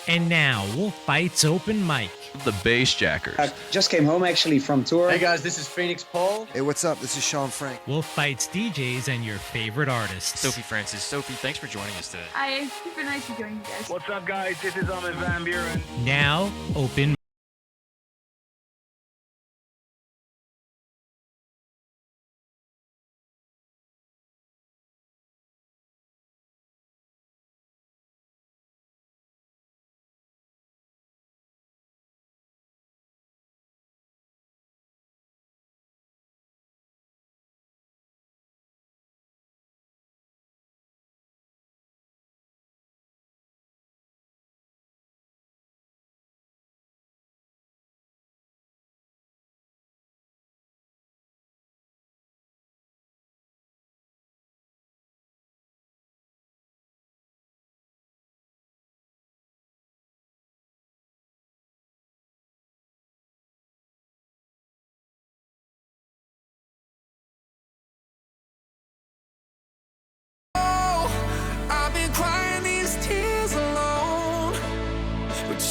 And now, WolfBytes Open Mic. The Bass Jackers. I just came home actually from tour. Hey guys, this is Phoenix Paul. Hey, what's up? This is Sean Frank. WolfBytes DJs and your favorite artists. Sophie Francis. Sophie, thanks for joining us today. Hi, super nice to join you guys. What's up, guys? This is Ahmed Van Buren. Now, open.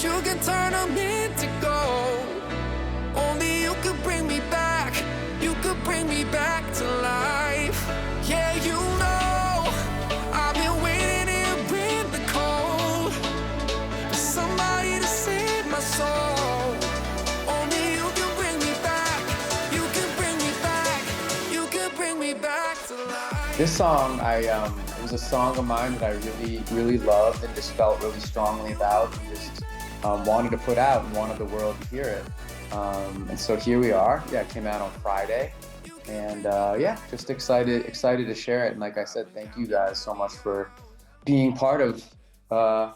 You can turn them into gold. Only you could bring me back. You could bring me back to life. Yeah, you know I've been waiting here in the cold for somebody to save my soul. Only you can bring me back. You can bring me back. You can bring me back to life. This song, it was a song of mine that I really loved and just felt really strongly about, and just wanted to put out and wanted the world to hear it. And so here we are. Yeah, it came out on Friday, and yeah, just excited to share it. And like I said, thank you guys so much for being part of that.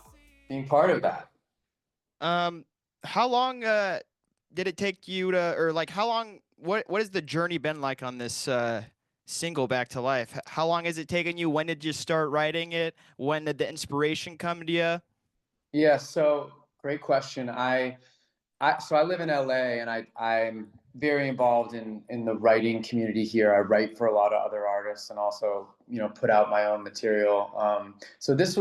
How long did it take you to, or like how long? What has the journey been like on this single Back to Life? How long has it taken you? When did you start writing it? When did the inspiration come to you? Yeah, so great question. So I live in LA, and I'm very involved in the writing community here. I write for a lot of other artists and also, put out my own material. So this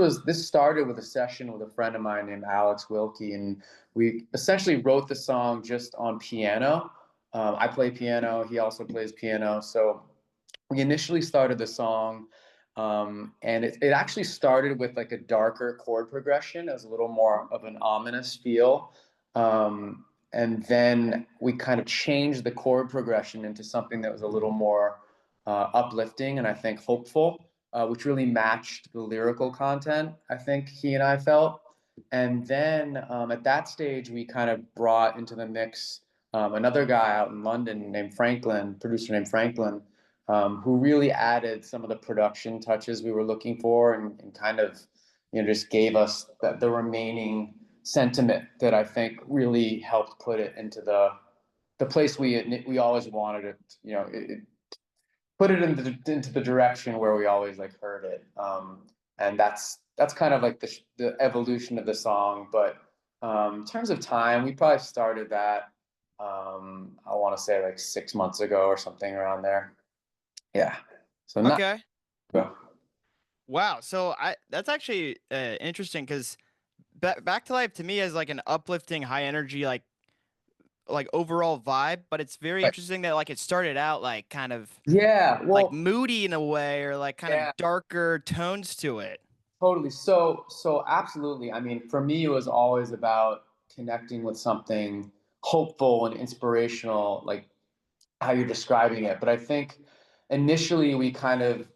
started with a session with a friend of mine named Alex Wilkie, and we essentially wrote the song just on piano. I play piano, he also plays piano. So we initially started the song, and it actually started with like a darker chord progression. It was a little more of an ominous feel. And then we kind of changed the chord progression into something that was a little more uplifting and I think hopeful, which really matched the lyrical content I think he and I felt. And then at that stage, we kind of brought into the mix another guy out in London named Franklin, producer named Franklin, who really added some of the production touches we were looking for, and kind of, just gave us the remaining sentiment that I think really helped put it into the place we always wanted it. Put it into the direction where we always heard it. And that's kind of like the evolution of the song. But in terms of time, we probably started that I want to say 6 months ago or something around there. Yeah. So okay. Wow. So that's actually interesting, because Back to Life to me is like an uplifting, high energy, like overall vibe. But it's very interesting that it started out kind of like moody in a way, or kind of darker tones to it. Totally. So absolutely. I mean, for me, it was always about connecting with something hopeful and inspirational, like how you're describing it. But I think initially we kind of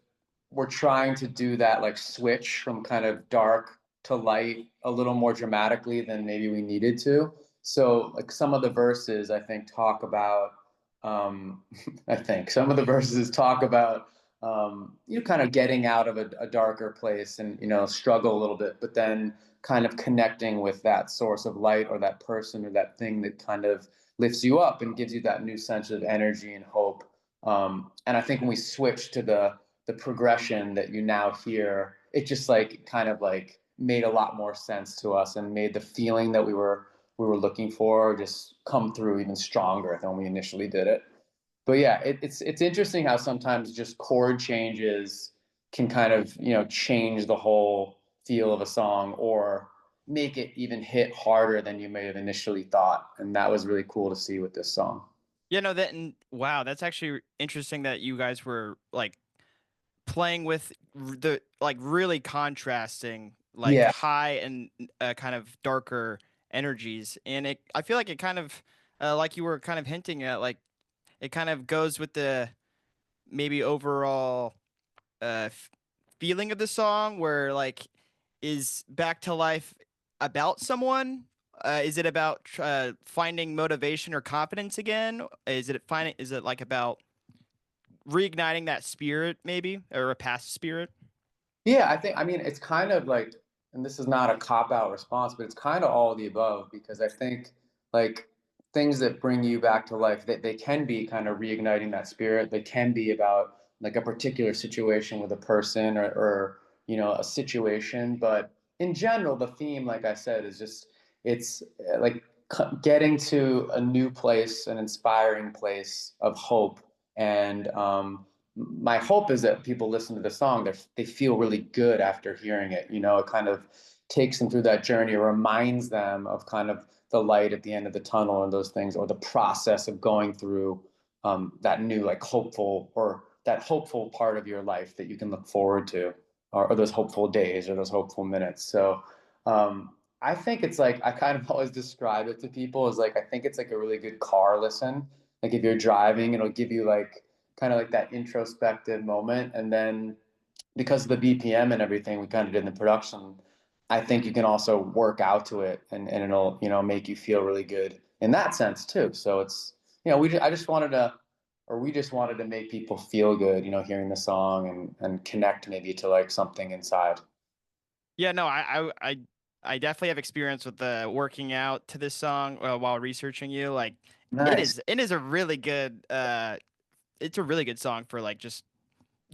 were trying to do that switch from kind of dark to light a little more dramatically than maybe we needed to. So some of the verses I think talk about some of the verses talk about kind of getting out of a darker place and struggle a little bit, but then kind of connecting with that source of light or that person or that thing that kind of lifts you up and gives you that new sense of energy and hope. And I think when we switched to the progression that you now hear, it just kind of made a lot more sense to us and made the feeling that we were looking for just come through even stronger than when we initially did it. But yeah, it's interesting how sometimes just chord changes can kind of change the whole feel of a song, or make it even hit harder than you may have initially thought. And that was really cool to see with this song. You know that, and wow, that's actually interesting that you guys were like playing with the like really contrasting like Yeah. high and kind of darker energies, and it I feel like it kind of like you were kind of hinting at, like it kind of goes with the maybe overall feeling of the song, where like is Back to Life about someone? Is it about finding motivation or confidence again? Is it like about reigniting that spirit, maybe, or a past spirit? Yeah, I mean, it's kind of like, and this is not a cop-out response, but it's kind of all of the above, because I think like things that bring you back to life, they can be kind of reigniting that spirit. They can be about like a particular situation with a person, or a situation. But in general, the theme, like I said, is just, it's like getting to a new place, an inspiring place of hope. And my hope is that people listen to the song, they feel really good after hearing it. It kind of takes them through that journey, reminds them of kind of the light at the end of the tunnel and those things, or the process of going through that new, like hopeful, or that hopeful part of your life that you can look forward to, or those hopeful days or those hopeful minutes. So I think it's like, I kind of always describe it to people as like, I think it's like a really good car listen. Like if you're driving, it'll give you like kind of like that introspective moment. And then because of the BPM and everything we kind of did in the production, I think you can also work out to it, and it'll, make you feel really good in that sense too. So it's, I just wanted to, or we just wanted to make people feel good, hearing the song, and connect maybe to like something inside. Yeah, no, I definitely have experience with the working out to this song while researching you. Like Nice. it is a really good it's a really good song for like just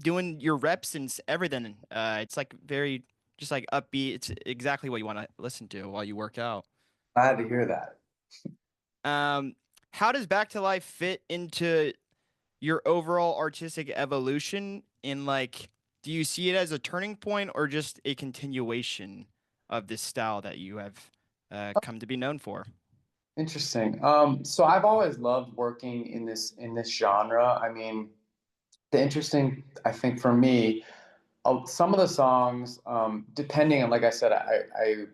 doing your reps and everything. It's like very just like upbeat. It's exactly what you want to listen to while you work out. Glad to hear that. How does Back to Life fit into your overall artistic evolution? In like, do you see it as a turning point or just a continuation of this style that you have come to be known for? Interesting. So I've always loved working in this genre. I mean, the interesting, I think for me, some of the songs, depending on, like I said, I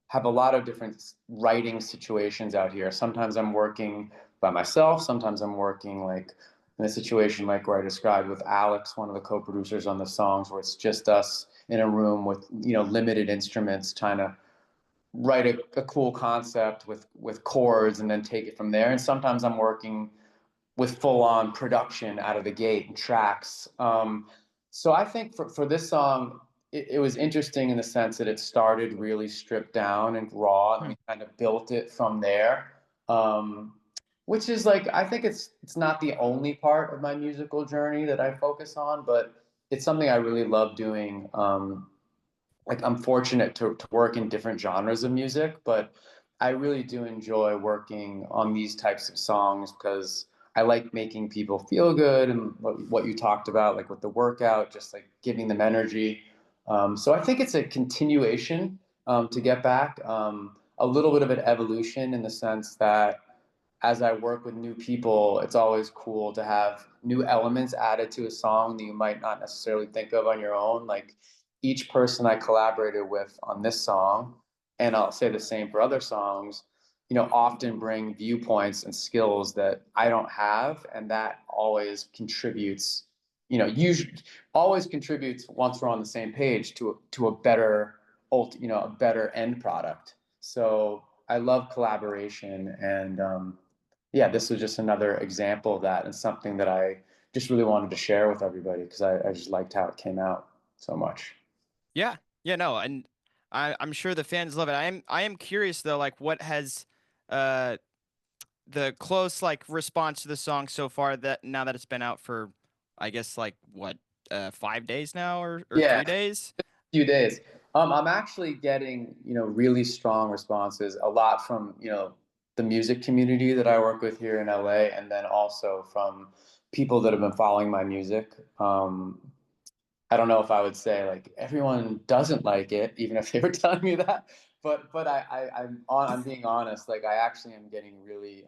have a lot of different writing situations out here. Sometimes I'm working by myself. Sometimes I'm working like in a situation like where I described with Alex, one of the co-producers on the songs, where it's just us in a room with, limited instruments, trying to write a cool concept with chords and then take it from there. And sometimes I'm working with full on production out of the gate and tracks. So I think for this song, it was interesting in the sense that it started really stripped down and raw, and we kind of built it from there. Which is like, I think it's not the only part of my musical journey that I focus on, but it's something I really love doing. Like I'm fortunate to work in different genres of music, but I really do enjoy working on these types of songs because I like making people feel good, and what you talked about, like with the workout, just like giving them energy. So I think it's a continuation, to get back, a little bit of an evolution in the sense that as I work with new people, it's always cool to have new elements added to a song that you might not necessarily think of on your own. Like each person I collaborated with on this song, and I'll say the same for other songs, often bring viewpoints and skills that I don't have. And that always contributes, usually always contributes, once we're on the same page, to a better, a better end product. So I love collaboration, and yeah, this was just another example of that, and something that I just really wanted to share with everybody because I just liked how it came out so much. Yeah, yeah, no, and I'm sure the fans love it. I am curious though, like what has uh the close like response to the song so far, that now that it's been out for I guess like what 5 days now, or Yeah, 3 days? few days. I'm actually getting, really strong responses, a lot from, the music community that I work with here in LA, and then also from people that have been following my music. I don't know if I would say like everyone doesn't like it, even if they were telling me that. I'm being honest. Like I actually am getting really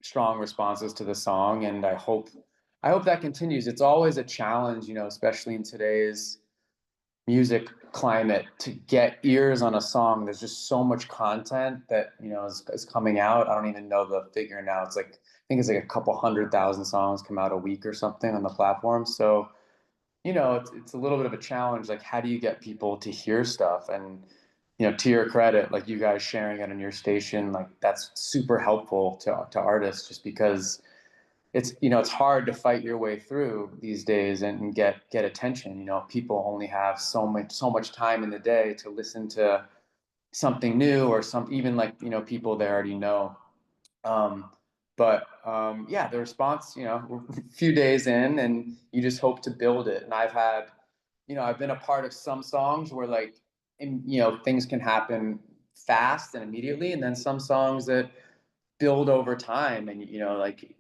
strong responses to the song, and I hope that continues. It's always a challenge, you know, especially in today's music climate, to get ears on a song. There's just so much content that, you know, is coming out. I don't even know the figure now. It's like, I think it's like a couple 100,000 songs come out a week or something on the platform. So, you know, it's a little bit of a challenge. Like, how do you get people to hear stuff? And, you know, to your credit, like you guys sharing it on your station, like that's super helpful to artists, just because it's, you know, it's hard to fight your way through these days and get attention. You know, people only have so much time in the day to listen to something new, or even like, you know, people they already know. Yeah, the response, you know, we're a few days in and you just hope to build it. And I've had, you know, I've been a part of some songs where like, you know, things can happen fast and immediately, and then some songs that build over time, and, you know, like,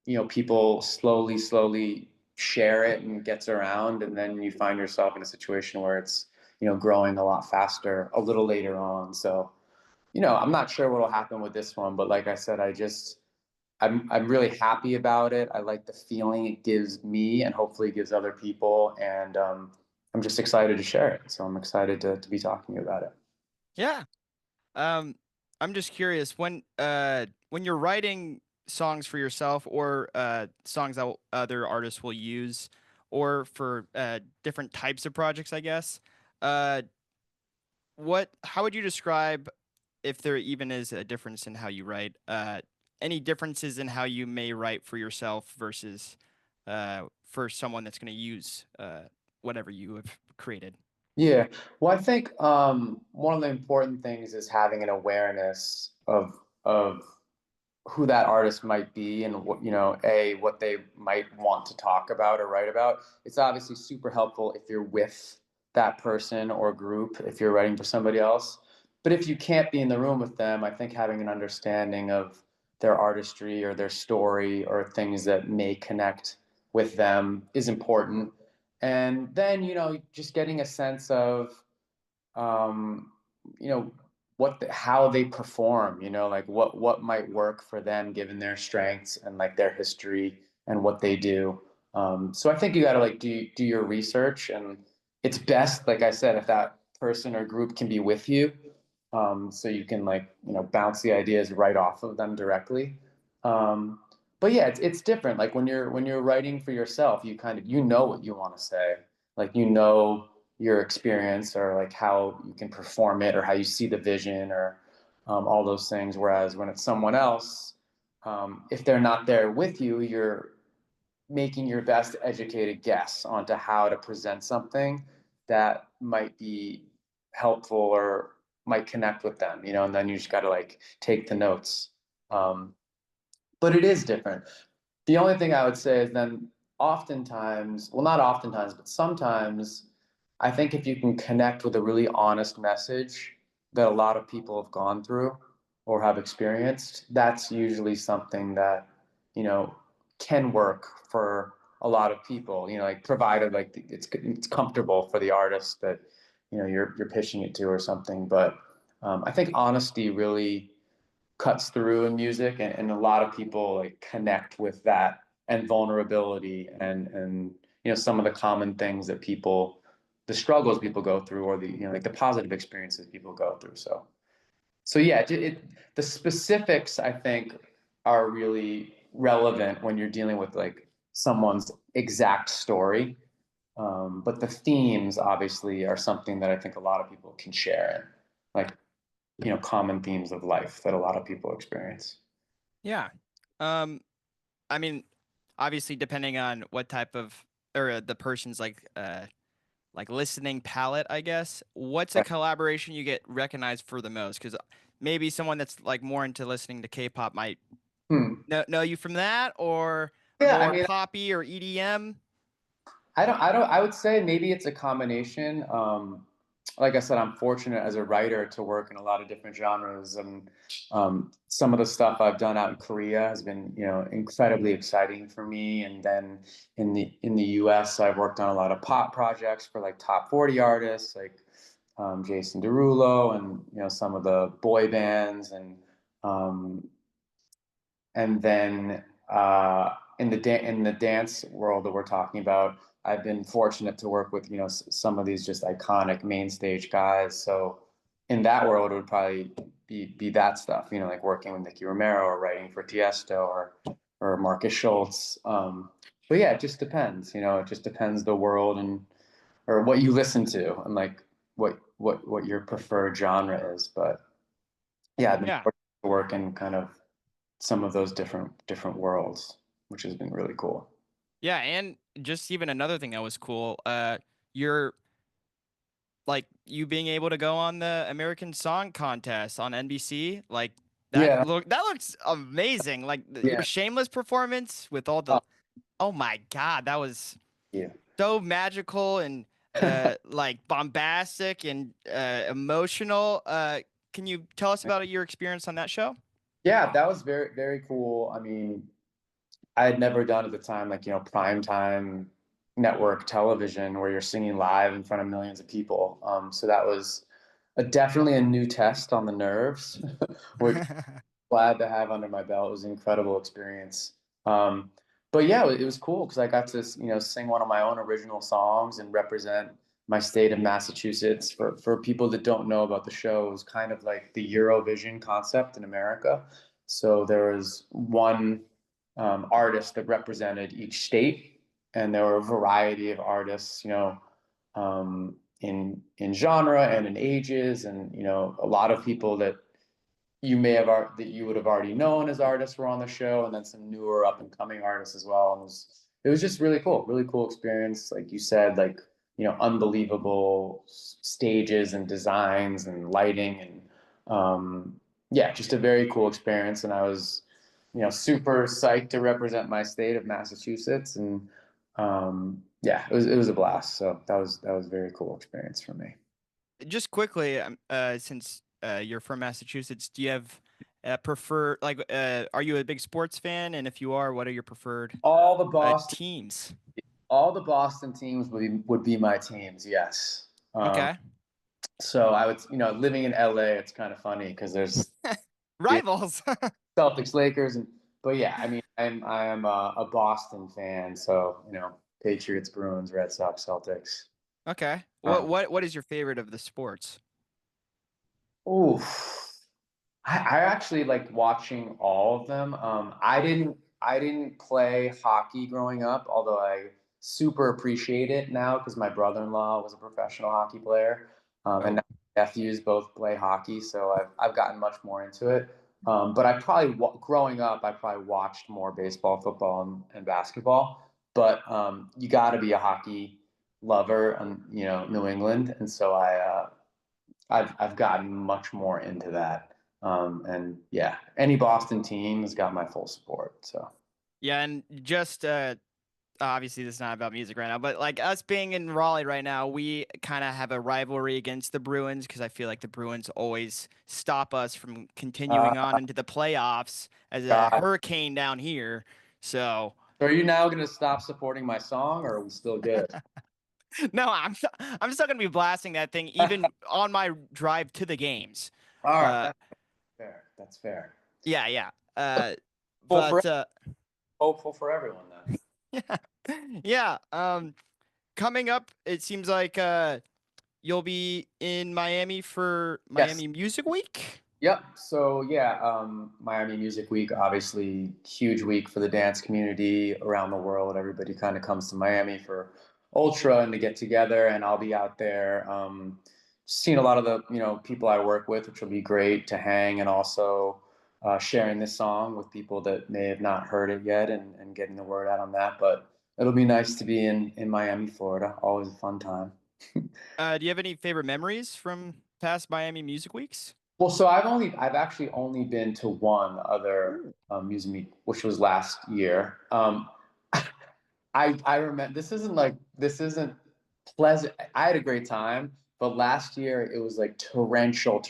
you know, people slowly share it and gets around, and then you find yourself in a situation where it's, you know, growing a lot faster a little later on. So, you know, I'm not sure what'll happen with this one, but like I said, I'm really happy about it. I like the feeling it gives me, and hopefully it gives other people, and I'm just excited to share it. So I'm excited to be talking about it. Yeah. I'm just curious, when you're writing songs for yourself, or songs that other artists will use, or for different types of projects, I guess. Uh, how would you describe, if there even is a difference in how you write? Any differences in how you may write for yourself versus for someone that's going to use whatever you have created? Yeah. Well, I think one of the important things is having an awareness of who that artist might be, and what, you know, what they might want to talk about or write about. It's obviously super helpful if you're with that person or group, if you're writing for somebody else. But if you can't be in the room with them, I think having an understanding of their artistry or their story or things that may connect with them is important. And then, you know, just getting a sense of, you know, how they perform, you know, like what might work for them given their strengths and like their history and what they do. So I think you got to like do your research, and it's best, like I said, if that person or group can be with you, so you can, like, you know, bounce the ideas right off of them directly. Um, but yeah, it's different. Like when you're writing for yourself, you kind of, you know what you want to say, like, you know, your experience, or like how you can perform it, or how you see the vision, or all those things. Whereas when it's someone else, if they're not there with you, you're making your best educated guess onto how to present something that might be helpful or might connect with them, you know, and then you just got to like take the notes. But it is different. The only thing I would say is then oftentimes, well, not oftentimes, but sometimes, I think if you can connect with a really honest message that a lot of people have gone through or have experienced, that's usually something that, you know, can work for a lot of people, you know, like provided like it's comfortable for the artist that, you know, you're pitching it to or something. But I think honesty really cuts through in music, and a lot of people like connect with that, and vulnerability, and you know, some of the common things that the struggles people go through, or the, you know, like the positive experiences people go through. So yeah, the specifics, I think, are really relevant when you're dealing with like someone's exact story. But the themes obviously are something that I think a lot of people can share in, like, you know, common themes of life that a lot of people experience. Yeah. Um, I mean, obviously, depending on what type of, or the person's like listening palette, I guess. What's a collaboration you get recognized for the most? Because maybe someone that's like more into listening to K-pop might know you from that, or Yeah, I more mean, poppy or EDM. I would say maybe it's a combination. Like I said, I'm fortunate as a writer to work in a lot of different genres, and some of the stuff I've done out in Korea has been, you know, incredibly exciting for me. And then in the US, I've worked on a lot of pop projects for like top 40 artists, like Jason Derulo and some of the boy bands and then in the dance world that we're talking about, I've been fortunate to work with some of these just iconic main stage guys. So in that world, it would probably be that stuff, like working with Nicky Romero or writing for Tiesto or Marcus Schultz. But yeah, it just depends. It just depends the world or what you listen to and like what your preferred genre is. But yeah, I've been fortunate to work in kind of some of those different worlds, which has been really cool. Yeah, and just even another thing that was cool, you're like you being able to go on the American Song Contest on NBC, like that looks amazing. Like your Shameless performance with all the oh my God, that was so magical and like bombastic and emotional. Can you tell us about your experience on that show? Yeah, that was very, very cool. I mean, I had never done at the time, like, primetime network television where you're singing live in front of millions of people. So that was definitely a new test on the nerves, which I'm glad to have under my belt. It was an incredible experience. But yeah, it was cool because I got to, sing one of my own original songs and represent my state of Massachusetts. For people that don't know about the show, it was kind of like the Eurovision concept in America. So there was one artist that represented each state, and there were a variety of artists, in genre and in ages, and a lot of people that you would have already known as artists were on the show, and then some newer up and coming artists as well. And it was just really cool experience. Like you said, like unbelievable stages and designs and lighting and yeah, just a very cool experience. And I was super psyched to represent my state of Massachusetts, and yeah, it was a blast. So that was a very cool experience for me. Just quickly, since you're from Massachusetts, do you have prefer like are you a big sports fan? And if you are, what are your preferred All the Boston teams? All the Boston teams would be my teams. Yes. Okay. So I would, living in LA, it's kind of funny because there's rivals. Celtics, Lakers, but yeah, I mean, I am a Boston fan, so Patriots, Bruins, Red Sox, Celtics. Okay. What is your favorite of the sports? Oh, I actually like watching all of them. I didn't play hockey growing up, although I super appreciate it now because my brother-in-law was a professional hockey player, and now my nephews both play hockey, so I've gotten much more into it. But I probably growing up, I probably watched more baseball, football, and basketball. But you got to be a hockey lover, in New England, and so I've gotten much more into that. And yeah, any Boston team has got my full support. So yeah, and just obviously this is not about music right now, but like us being in Raleigh right now, we kind of have a rivalry against the Bruins because I feel like the Bruins always stop us from continuing on into the playoffs as a hurricane down here. So are you now going to stop supporting my song, or are we still good? No, I'm still gonna be blasting that thing even on my drive to the games. All right, that's fair. Yeah. Hopeful for everyone then. Yeah. Coming up, it seems like you'll be in Miami for Miami Music Week. Yep. So yeah, Miami Music Week, obviously huge week for the dance community around the world. Everybody kind of comes to Miami for Ultra and to get together, and I'll be out there seeing a lot of the people I work with, which will be great to hang, and also sharing this song with people that may have not heard it yet and getting the word out on that. But it'll be nice to be in Miami, Florida. Always a fun time. Do you have any favorite memories from past Miami Music Weeks? Well, so I've actually only been to one other music meet, which was last year. I remember this isn't pleasant. I had a great time, but last year it was like torrential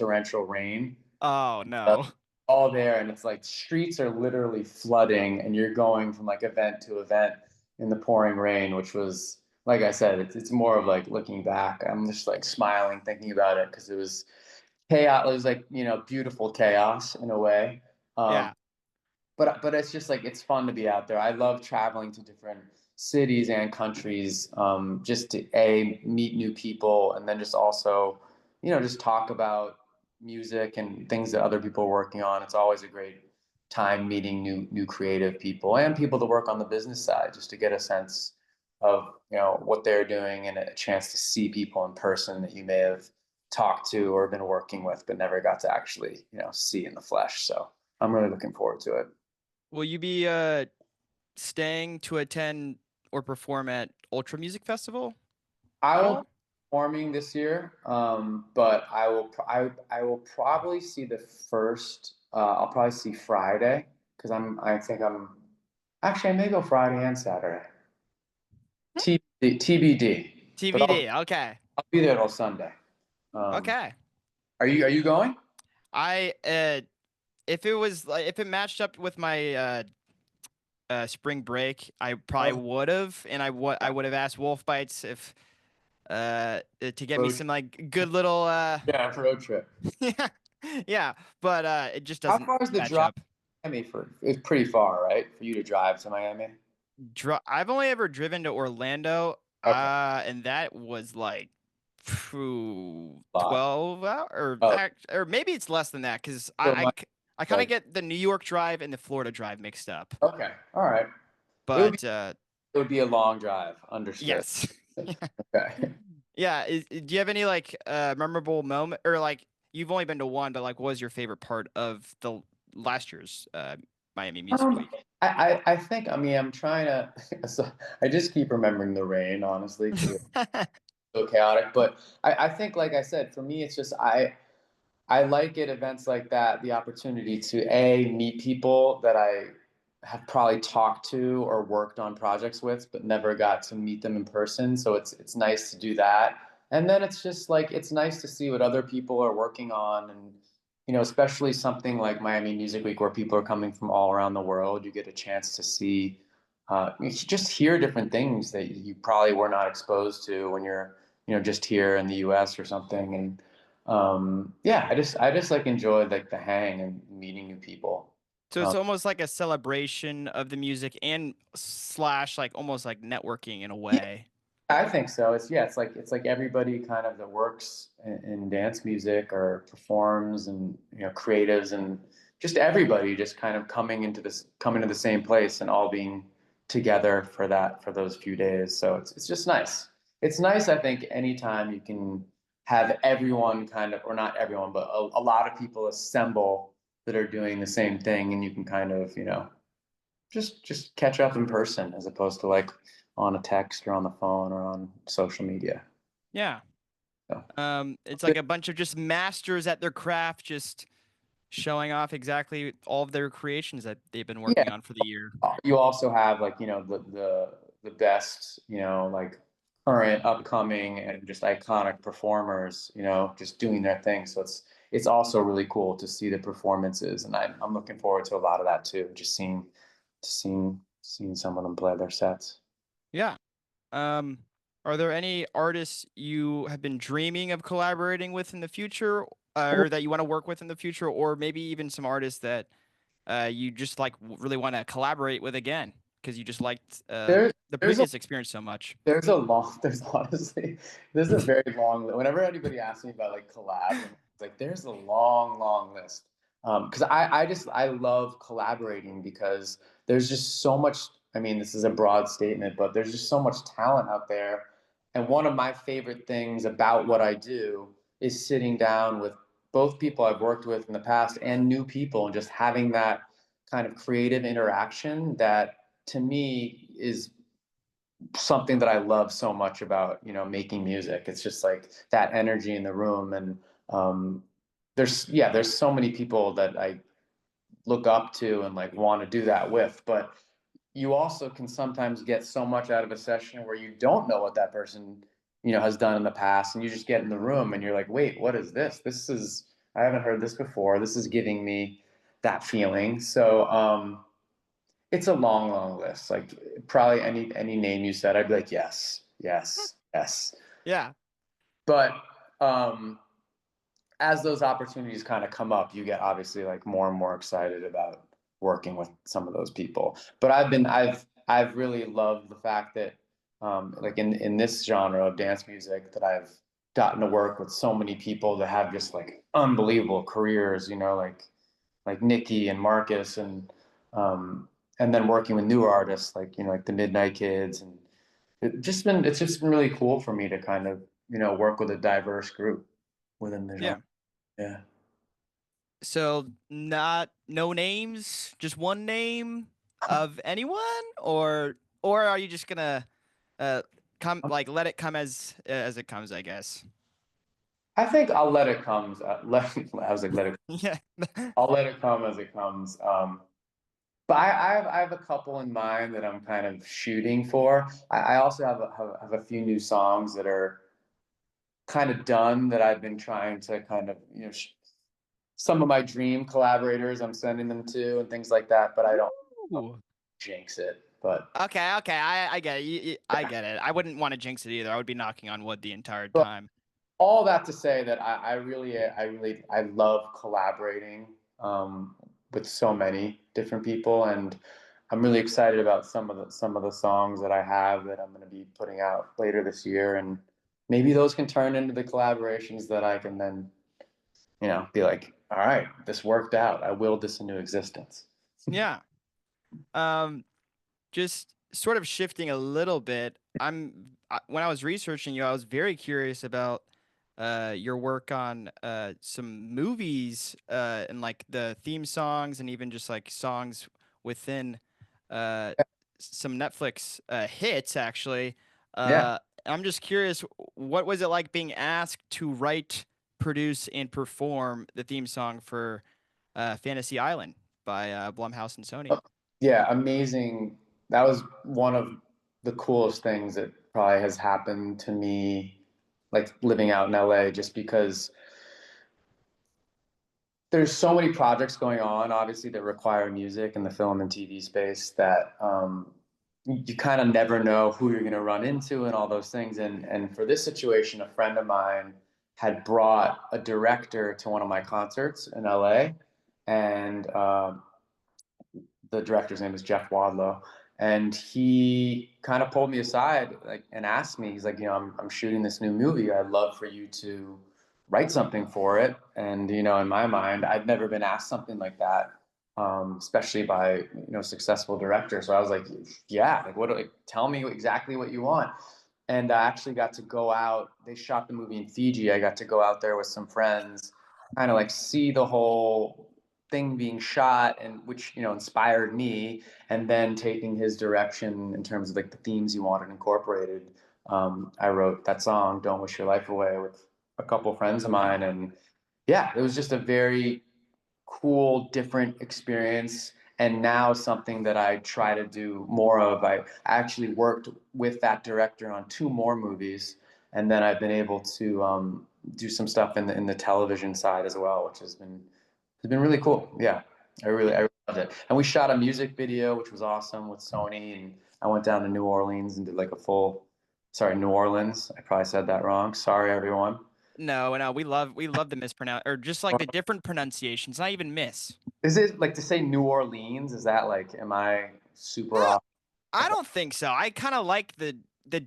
rain. Oh no. All there, and it's like streets are literally flooding, and you're going from like event to event in the pouring rain, which was like I said, it's more of like looking back. I'm just like smiling thinking about it because it was chaos. It was like, you know, beautiful chaos in a way. Yeah. But it's just like it's fun to be out there. I love traveling to different cities and countries, just to meet new people, and then just also, you know, just talk about music and things that other people are working on. It's always a great time meeting new creative people and people to work on the business side, just to get a sense of, you know, what they're doing and a chance to see people in person that you may have talked to or been working with but never got to actually, you know, see in the flesh. So I'm really looking forward to it. Will you be staying to attend or perform at Ultra Music Festival? I at will all? be performing this year, but I will probably see the first. I'll probably see Friday because I think I'm actually I may go Friday and Saturday. TBD. But TBD. Okay. I'll be there till Sunday. Okay. Are you going? I if it was like if it matched up with my spring break, I probably Oh. would have, and I would have asked WolfBytes if to get me Road- some like good little Yeah, it's a road trip. yeah, yeah, but it just How doesn't far is the match drive up. to Miami for? It's pretty far, right? For you to drive to Miami. I've only ever driven to Orlando, Okay. and that was like Lot. 12 hours, Oh. or maybe it's less than that because So I kind of like- get the New York drive and the Florida drive mixed up. Okay. All right. But It would be a long drive. Understood. yes. Okay. Yeah. Do you have any like memorable moment, or like you've only been to one, but like what was your favorite part of the last year's Miami Music Week? I think, I mean, I'm trying to, so I just keep remembering the rain, honestly, 'cause it's so chaotic. But I think, like I said, for me, it's just, I like at events like that, the opportunity to meet people that I have probably talked to or worked on projects with, but never got to meet them in person. So it's nice to do that. And then it's just like, it's nice to see what other people are working on. And, you know, especially something like Miami Music Week where people are coming from all around the world, you get a chance to see, you just hear different things that you probably were not exposed to when you're, you know, just here in the US or something. And, yeah, I just like enjoyed like the hang and meeting new people. So it's almost like a celebration of the music and slash like almost like networking in a way. I think so. It's like everybody kind of that works in dance music or performs, and you know, creatives, and just everybody just kind of coming to the same place and all being together for those few days. So it's just nice. It's nice, I think, anytime you can have everyone kind of, or not everyone, but a lot of people assemble that are doing the same thing, and you can kind of, you know, just catch up in person as opposed to like on a text or on the phone or on social media. Yeah. So. It's like a bunch of just masters at their craft, just showing off exactly all of their creations that they've been working on for the year. You also have like, you know, the best, you know, like current, upcoming, and just iconic performers, you know, just doing their thing. So it's also really cool to see the performances, and I'm looking forward to a lot of that too. Just seeing some of them play their sets. Yeah. Are there any artists you have been dreaming of collaborating with in the future, or that you want to work with in the future, or maybe even some artists that you just like really want to collaborate with again because you just liked the previous experience so much? There's honestly, there's a very long, whenever anybody asks me about like collabs, it's like, there's a long list. Cause I love collaborating because there's just so much, I mean, this is a broad statement, but there's just so much talent out there. And one of my favorite things about what I do is sitting down with both people I've worked with in the past and new people, and just having that kind of creative interaction that to me is something that I love so much about, you know, making music. It's just like that energy in the room. And there's so many people that I look up to and like want to do that with. But you also can sometimes get so much out of a session where you don't know what that person, you know, has done in the past, and you just get in the room and you're like, wait, what is this? I haven't heard this before. This is giving me that feeling. So it's a long list. Like probably any name you said, I'd be like, yes. Yes. Yeah. But as those opportunities kind of come up, you get obviously like more and more excited about working with some of those people. But I've really loved the fact that like in this genre of dance music that I've gotten to work with so many people that have just like unbelievable careers, you know, like Nicky and Marcus and then working with newer artists like, you know, like the Midnight Kids, and it's just been really cool for me to kind of, you know, work with a diverse group within the genre. Yeah. So no names, just one name of anyone, or are you just gonna come like let it come as it comes, I guess. I think I'll let it come. I was like, let it. Yeah. I'll let it come as it comes. But I have a couple in mind that I'm kind of shooting for. I also have a few new songs that are kind of done that I've been trying to kind of, you know, some of my dream collaborators I'm sending them to and things like that. But I don't Ooh. jinx it. But Okay, I get it. I get it. I wouldn't want to jinx it either. I would be knocking on wood the entire But time. all that to say that I love collaborating with so many different people, and I'm really excited about some of the songs that I have that I'm going to be putting out later this year, and maybe those can turn into the collaborations that I can then, you know, be like, all right, this worked out. I willed this into existence. Yeah. Just sort of shifting a little bit. When I was researching you, I was very curious about your work on some movies and like the theme songs and even just like songs within uh some Netflix hits actually. Yeah. I'm just curious, what was it like being asked to write, produce, and perform the theme song for Fantasy Island by Blumhouse and Sony? Yeah, amazing. That was one of the coolest things that probably has happened to me, like living out in LA, just because there's so many projects going on, obviously, that require music in the film and TV space that you kind of never know who you're going to run into and all those things. And for this situation, a friend of mine had brought a director to one of my concerts in LA, and the director's name is Jeff Wadlow, and he kind of pulled me aside, like, and asked me. He's like, you know, I'm shooting this new movie. I'd love for you to write something for it. And you know, in my mind, I'd never been asked something like that, especially by, you know, successful director. So I was like, yeah, like, what? Like, tell me exactly what you want. And I actually got to go out. They shot the movie in Fiji. I got to go out there with some friends, kind of like see the whole thing being shot, and which, you know, inspired me, and then taking his direction in terms of like the themes he wanted incorporated. I wrote that song "Don't Wish Your Life Away" with a couple friends of mine, and yeah, it was just a very cool, different experience, and now something that I try to do more of. I actually worked with that director on 2 more movies, and then I've been able to do some stuff in the television side as well, which has been really cool. Yeah, I really loved it. And we shot a music video, which was awesome, with Sony. And I went down to New Orleans and did like a full, sorry, New Orleans. I probably said that wrong. Sorry, everyone. No, we love the mispronounce, or just like the different pronunciations, not even miss. Is it like to say New Orleans? Is that like, am I super off? I don't think so. I kind of like the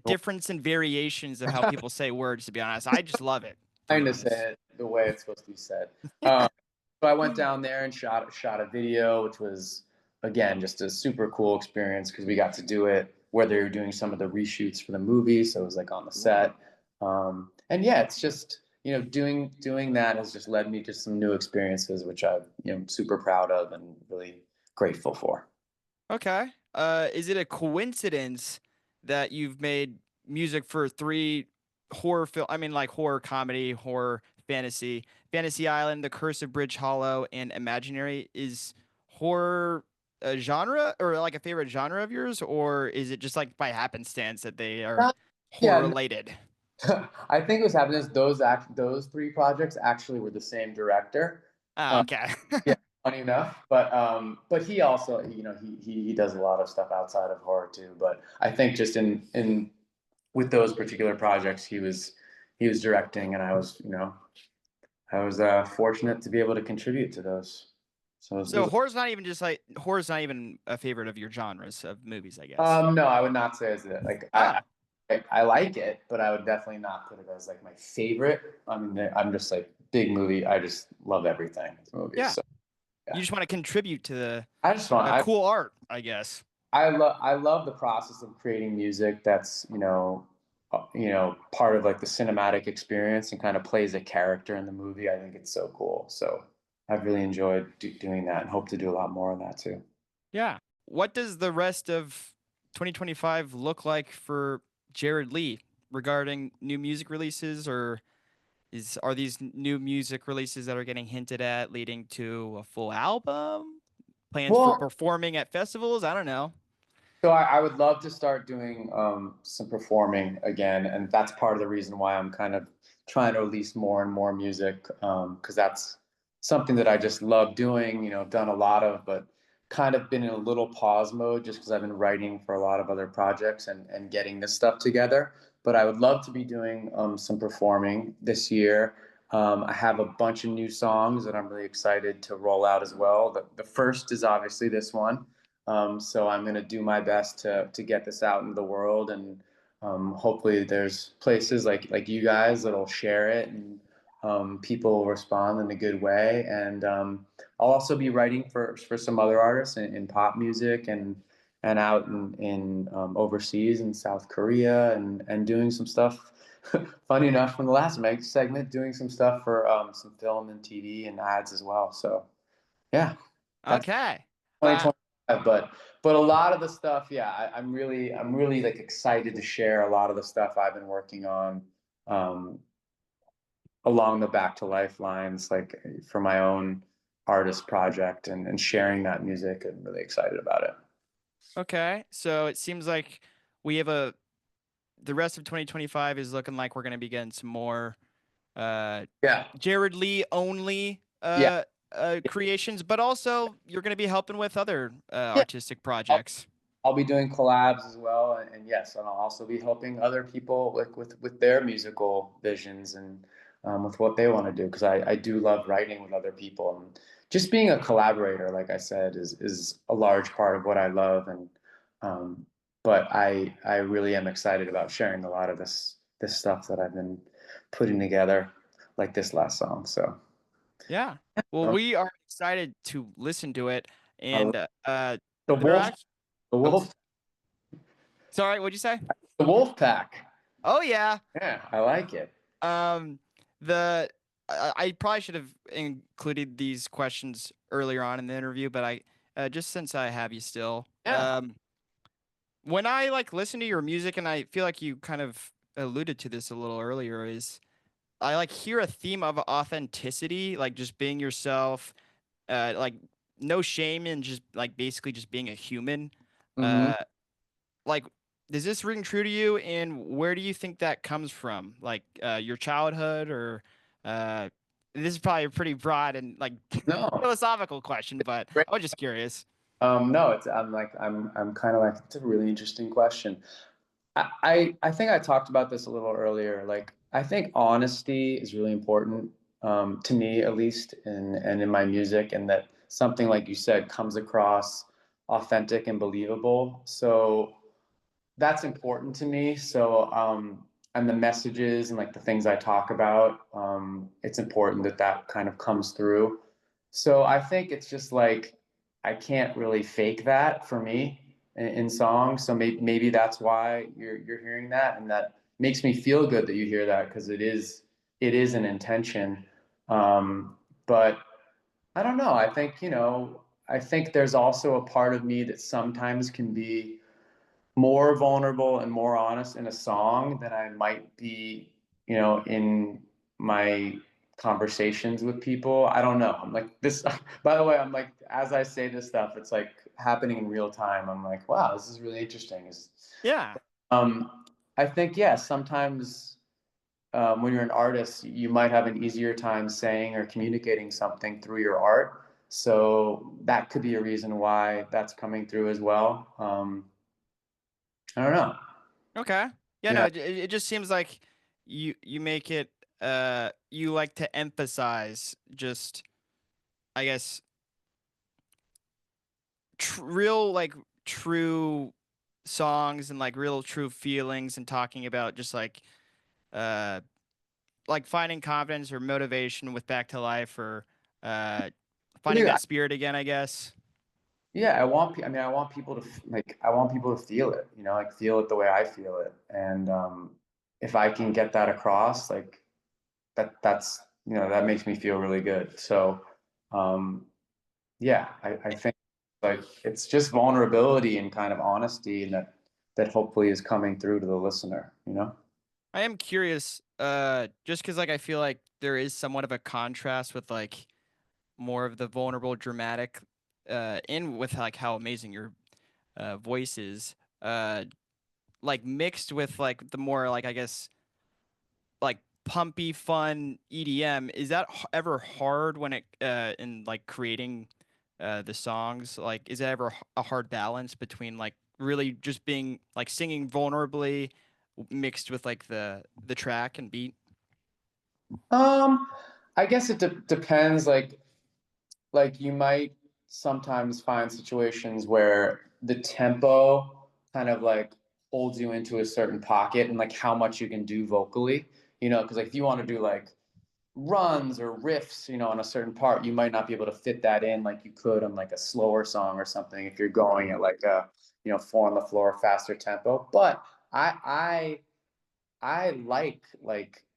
difference and variations of how people say words, to be honest. I just love it. Trying to say it the way it's supposed to be said. So I went down there and shot a video, which was, again, just a super cool experience because we got to do it where they were doing some of the reshoots for the movie. So it was like on the set. And yeah, it's just, you know, doing that has just led me to some new experiences, which I'm, you know, super proud of and really grateful for. Okay. Is it a coincidence that you've made music for 3 horror film? I mean, like horror comedy, horror fantasy, Fantasy Island, The Curse of Bridge Hollow, and Imaginary. Is horror a genre or like a favorite genre of yours, or is it just like by happenstance that they are horror related? I think what's happened is those 3 projects actually were the same director. Oh, okay. Yeah, funny enough. But he also, you know, he does a lot of stuff outside of horror too. But I think just in with those particular projects he was directing, and I was, fortunate to be able to contribute to those. So horror's not even a favorite of your genres of movies, I guess. No, I would not say as it. Like I like it, but I would definitely not put it as like my favorite. I mean, I'm just like big movie. I just love everything. Movies, yeah. So, yeah. You just want to contribute to the cool art, I guess. I love the process of creating music that's part of like the cinematic experience and kind of plays a character in the movie. I think it's so cool. So I've really enjoyed doing that and hope to do a lot more of that too. Yeah. What does the rest of 2025 look like for Jared Lee regarding new music releases, or are these new music releases that are getting hinted at leading to a full album? Plans for performing at festivals? I don't know. So I would love to start doing some performing again, and that's part of the reason why I'm kind of trying to release more and more music, because that's something that I just love doing. Done a lot of, but kind of been in a little pause mode just because I've been writing for a lot of other projects and getting this stuff together. But I would love to be doing some performing this year. I have a bunch of new songs that I'm really excited to roll out as well. The first is obviously this one. So I'm going to do my best to get this out into the world, and hopefully there's places like you guys that'll share it, and people will respond in a good way. And I'll also be writing for some other artists in pop music and out in overseas in South Korea, and doing some stuff. Funny enough, from the last segment, doing some stuff for some film and TV and ads as well. So yeah. Okay. 2025, but a lot of the stuff, yeah, I'm really like excited to share a lot of the stuff I've been working on along the Back to Life lines, like for my own artist project, and sharing that music. I'm really excited about it. Okay, so it seems like we have the rest of 2025 is looking like we're going to be getting some more Jared Lee only creations, but also you're going to be helping with other artistic projects. I'll be doing collabs as well, and yes, and I'll also be helping other people with their musical visions and with what they want to do, because I do love writing with other people, and just being a collaborator, like I said, is a large part of what I love. And but I really am excited about sharing a lot of this stuff that I've been putting together, like this last song. So yeah, well, we are excited to listen to it. And the wolf. Sorry, what'd you say? The Wolf Pack. Oh yeah. Yeah, I like it. I probably should have included these questions earlier on in the interview, but I just since I have you still. Yeah. When I listen to your music, and I feel like you kind of alluded to this a little earlier, is I hear a theme of authenticity, like just being yourself, no shame in just basically just being a human. Mm-hmm. Does this ring true to you, and where do you think that comes from? Your childhood, or this is probably a pretty broad and philosophical question, but I was just curious. No, I'm kind of it's a really interesting question. I think I talked about this a little earlier. I think honesty is really important to me, at least, and in my music, and that something like you said comes across authentic and believable. So that's important to me. So and the messages and the things I talk about, it's important that kind of comes through. So I think it's just I can't really fake that for me in songs. So maybe that's why you're hearing that, and that makes me feel good that you hear that, because it is an intention. But I don't know. I think there's also a part of me that sometimes can be more vulnerable and more honest in a song than I might be, in my conversations with people. I don't know. I'm this, by the way, I'm as I say this stuff, it's happening in real time. I'm wow, this is really interesting. Yeah. I think, sometimes when you're an artist, you might have an easier time saying or communicating something through your art. So that could be a reason why that's coming through as well. I don't know. Okay. Yeah, no, Yeah. it just seems like you make it you like to emphasize just, I guess, real like true songs and like real true feelings, and talking about just uh like finding confidence or motivation with Back to Life, or finding Yeah. that spirit again, I guess. Yeah, I want people to I want people to feel it, like feel it the way I feel it. And if I can get that across, like that's, that makes me feel really good. So, yeah, I think like it's just vulnerability and kind of honesty, and that hopefully is coming through to the listener. I am curious, just because like I feel like there is somewhat of a contrast with like more of the vulnerable, dramatic, in with like how amazing your voice is, like mixed with like the more like I guess like pumpy, fun EDM. Is that ever hard when it in like creating the songs? Like, is it ever a hard balance between like really just being like singing vulnerably mixed with like the track and beat? I guess it depends. Like you might sometimes find situations where the tempo kind of like holds you into a certain pocket, and like how much you can do vocally, because like if you want to do like runs or riffs, on a certain part, you might not be able to fit that in like you could on like a slower song or something if you're going at like a, four on the floor, faster tempo. But I like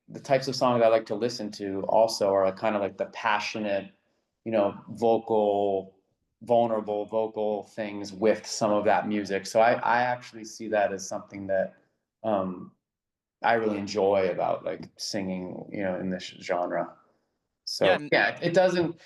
the types of songs I like to listen to also are kind of like the passionate, vulnerable vocal things with some of that music. So I actually see that as something that I really enjoy about like singing, in this genre. So Yeah, it doesn't,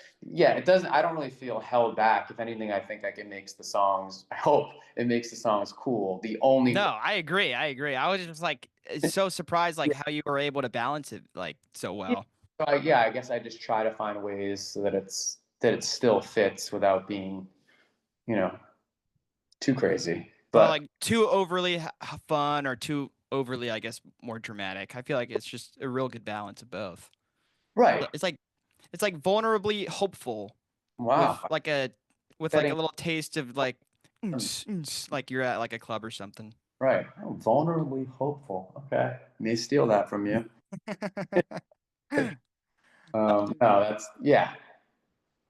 I don't really feel held back. If anything, I think like it makes the songs, I hope it makes the songs cool. The only no, I agree. I agree. I was just like so surprised like how you were able to balance it like so well. So I guess I just try to find ways so that it still fits without being, too crazy. Or But like too overly fun or too overly, I guess, more dramatic. I feel like it's just a real good balance of both. right. It's like vulnerably hopeful Wow. with like a little taste of like like you're at like a club or something. Right. Oh, vulnerably hopeful. Okay. May steal that from you. No, that's yeah.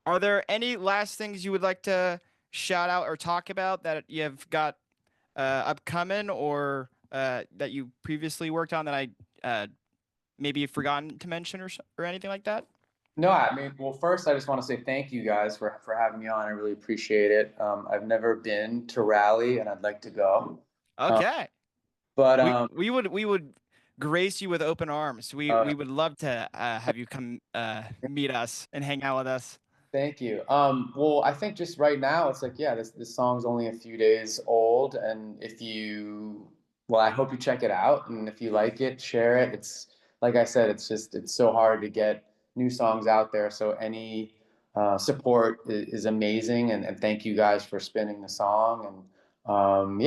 Are there any last things you would like to shout out or talk about that you've got upcoming, or that you previously worked on that I maybe forgotten to mention, or anything like that? No, I mean, well, first, I just want to say thank you guys for having me on. I really appreciate it. I've never been to Raleigh, and I'd like to go. Okay. But we would grace you with open arms. We would love to have you come meet us and hang out with us. Thank you. Well, I think just right now, it's like, yeah, this song's only a few days old, and I hope you check it out, and if you like it, share it. It's like I said, it's so hard to get new songs out there. So any support is amazing, and thank you guys for spinning the song. And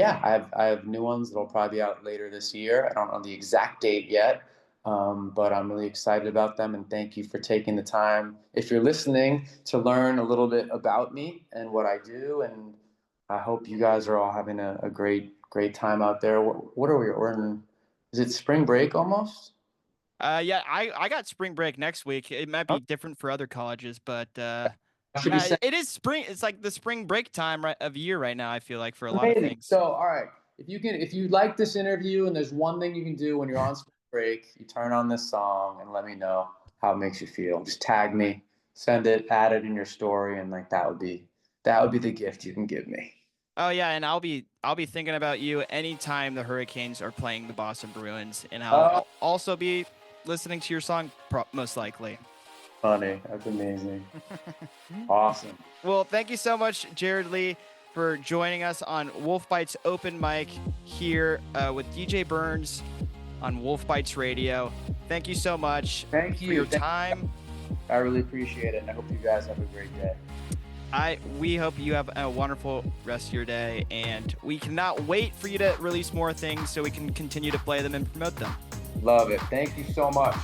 I have new ones that'll probably be out later this year. I don't know the exact date yet. But I'm really excited about them, and thank you for taking the time, if you're listening, to learn a little bit about me and what I do. And I hope you guys are all having a great time out there. What are we? Is it spring break almost? Yeah, I got spring break next week. It might be different for other colleges, but it is spring. It's like the spring break time of year right now, I feel like, for a lot of things. So, all right, if you like this interview and there's one thing you can do when you're on spring break, you turn on this song and let me know how it makes you feel. Just tag me, send it, add it in your story, and like that would be the gift you can give me. Oh yeah, and I'll be thinking about you anytime the Hurricanes are playing the Boston Bruins, and I'll also be listening to your song most likely. Funny, that's amazing. Awesome. Well, thank you so much, Jared Lee, for joining us on WolfBytes Open Mic here with DJ Burns on WolfBytes Radio. Thank you so much. Thank you for your time. I really appreciate it, and I hope you guys have a great day. We hope you have a wonderful rest of your day, and we cannot wait for you to release more things so we can continue to play them and promote them. Love it. Thank you so much.